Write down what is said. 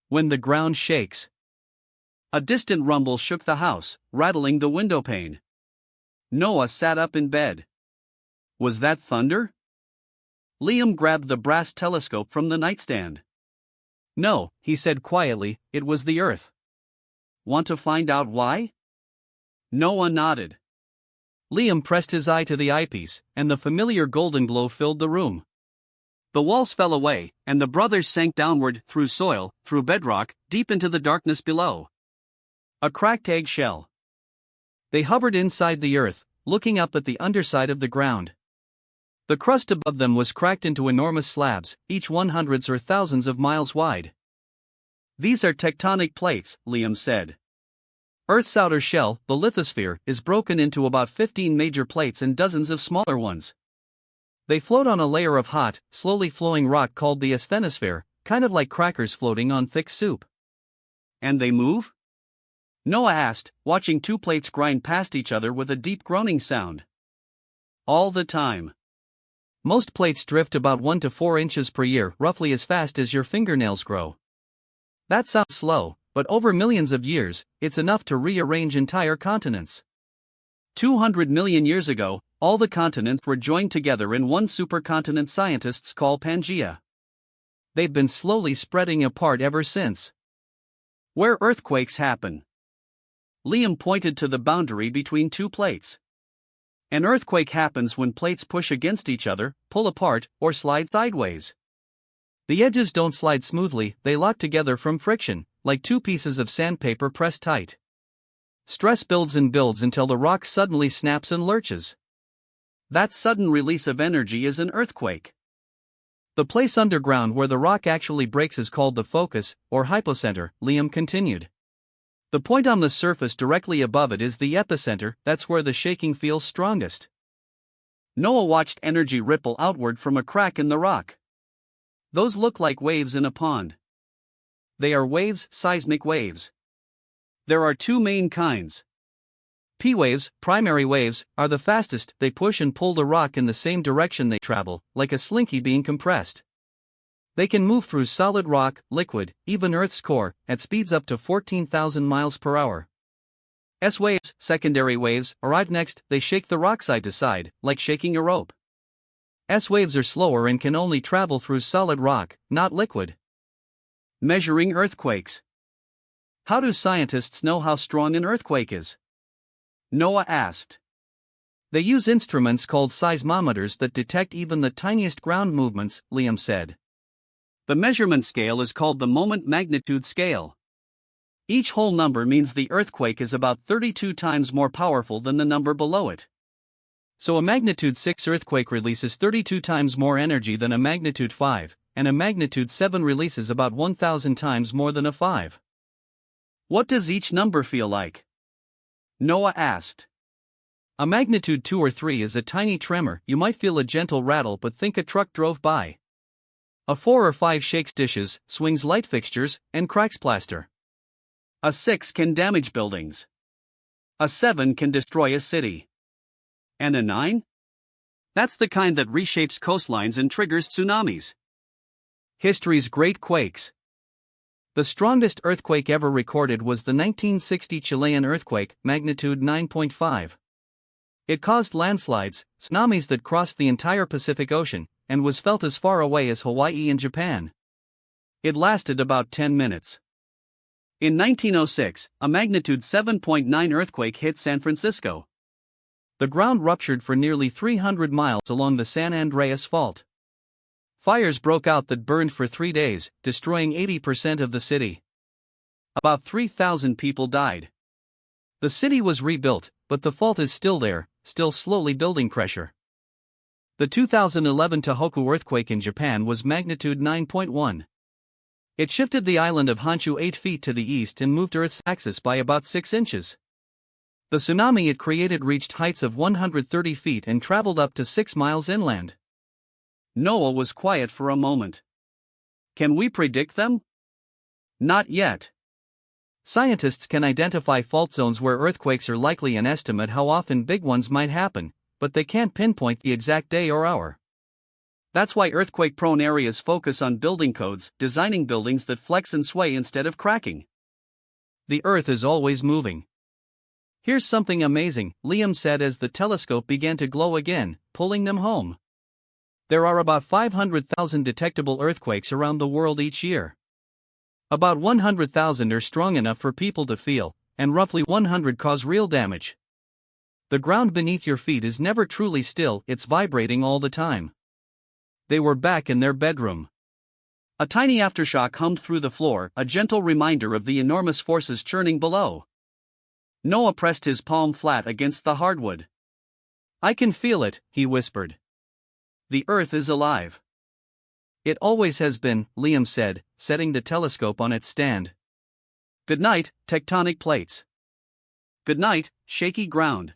When the ground shakes. A distant rumble shook the house, rattling the windowpane. Noah sat up in bed. Was that thunder? Liam grabbed the brass telescope from the nightstand. No, he said quietly, it was the earth. Want to find out why? Noah nodded. Liam pressed his eye to the eyepiece, and the familiar golden glow filled the room. The walls fell away, and the brothers sank downward, through soil, through bedrock, deep into the darkness below. A cracked egg shell. They hovered inside the earth, looking up at the underside of the ground. The crust above them was cracked into enormous slabs, each hundreds or thousands of miles wide. These are tectonic plates, Liam said. Earth's outer shell, the lithosphere, is broken into about 15 major plates and dozens of smaller ones. They float on a layer of hot, slowly flowing rock called the asthenosphere, kind of like crackers floating on thick soup. And they move? Noah asked, watching two plates grind past each other with a deep groaning sound. All the time. Most plates drift about 1 to 4 inches per year, roughly as fast as your fingernails grow. That sounds slow, but over millions of years, it's enough to rearrange entire continents. 200 million years ago, all the continents were joined together in one supercontinent scientists call Pangaea. They've been slowly spreading apart ever since. Where earthquakes happen. Liam pointed to the boundary between two plates. An earthquake happens when plates push against each other, pull apart, or slide sideways. The edges don't slide smoothly, they lock together from friction, like two pieces of sandpaper pressed tight. Stress builds and builds until the rock suddenly snaps and lurches. That sudden release of energy is an earthquake. The place underground where the rock actually breaks is called the focus, or hypocenter, Liam continued. The point on the surface directly above it is the epicenter, that's where the shaking feels strongest. Noah watched energy ripple outward from a crack in the rock. Those look like waves in a pond. They are waves, seismic waves. There are two main kinds. P waves, primary waves, are the fastest, they push and pull the rock in the same direction they travel, like a slinky being compressed. They can move through solid rock, liquid, even Earth's core, at speeds up to 14,000 miles per hour. S waves, secondary waves, arrive next, they shake the rock side to side, like shaking a rope. S waves are slower and can only travel through solid rock, not liquid. Measuring earthquakes. How do scientists know how strong an earthquake is? Noah asked. They use instruments called seismometers that detect even the tiniest ground movements, Liam said. The measurement scale is called the moment magnitude scale. Each whole number means the earthquake is about 32 times more powerful than the number below it. So a magnitude 6 earthquake releases 32 times more energy than a magnitude 5, and a magnitude 7 releases about 1,000 times more than a 5. What does each number feel like? Noah asked. A magnitude 2 or 3 is a tiny tremor, you might feel a gentle rattle but think a truck drove by. A 4 or 5 shakes dishes, swings light fixtures, and cracks plaster. A 6 can damage buildings. A 7 can destroy a city. And a 9? That's the kind that reshapes coastlines and triggers tsunamis. History's great quakes. The strongest earthquake ever recorded was the 1960 Chilean earthquake, magnitude 9.5. It caused landslides, tsunamis that crossed the entire Pacific Ocean, and was felt as far away as Hawaii and Japan. It lasted about 10 minutes. In 1906, a magnitude 7.9 earthquake hit San Francisco. The ground ruptured for nearly 300 miles along the San Andreas Fault. Fires broke out that burned for 3 days, destroying 80% of the city. About 3,000 people died. The city was rebuilt, but the fault is still there, still slowly building pressure. The 2011 Tohoku earthquake in Japan was magnitude 9.1. It shifted the island of Honshu 8 feet to the east and moved Earth's axis by about 6 inches. The tsunami it created reached heights of 130 feet and traveled up to 6 miles inland. Noah was quiet for a moment. Can we predict them? Not yet. Scientists can identify fault zones where earthquakes are likely and estimate how often big ones might happen, but they can't pinpoint the exact day or hour. That's why earthquake-prone areas focus on building codes, designing buildings that flex and sway instead of cracking. The Earth is always moving. Here's something amazing, Liam said as the telescope began to glow again, pulling them home. There are about 500,000 detectable earthquakes around the world each year. About 100,000 are strong enough for people to feel, and roughly 100 cause real damage. The ground beneath your feet is never truly still, it's vibrating all the time. They were back in their bedroom. A tiny aftershock hummed through the floor, a gentle reminder of the enormous forces churning below. Noah pressed his palm flat against the hardwood. "I can feel it," he whispered. "The Earth is alive." "It always has been," Liam said, setting the telescope on its stand. "Good night, tectonic plates. Good night, shaky ground."